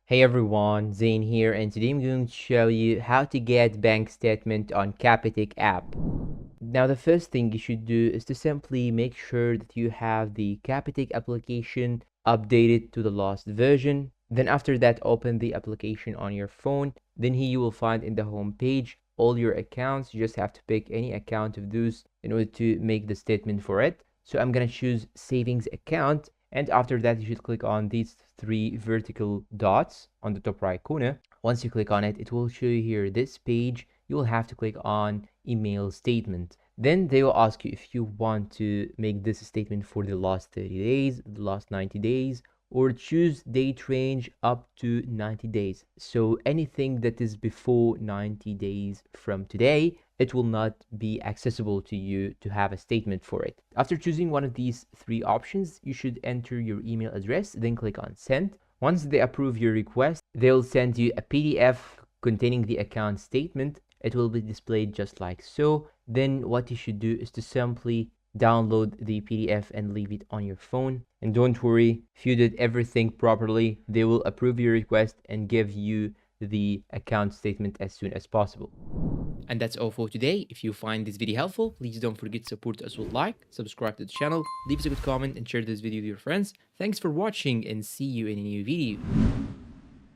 Hey everyone, Zane here, and today I'm going to show you how to get bank statement on Capitec app. Now the first thing you should do is to simply make sure that you have the Capitec application updated to the last version. Then after that, open the application on your phone. Then here you will find in the home page all your accounts. You just have to pick any account of those in order to make the statement for it. So I'm gonna choose savings account, and after that you should click on these three vertical dots on the top right corner. Once you click on it, it will show you here this page. You will have to click on email statement. Then they will ask you if you want to make this statement for the last 30 days, the last 90 days, or choose date range up to 90 days. So anything that is before 90 days from today, it will not be accessible to you to have a statement for it. After choosing one of these three options, you should enter your email address, then click on send. Once they approve your request, they'll send you a PDF containing the account statement. It will be displayed just like so. Then what you should do is to simply download the PDF and leave it on your phone. And don't worry, if you did everything properly, they will approve your request and give you the account statement as soon as possible. And that's all for today. If you find this video helpful, please don't forget to support us with like, subscribe to the channel, leave us a good comment and share this video with your friends. Thanks for watching and see you in a new video.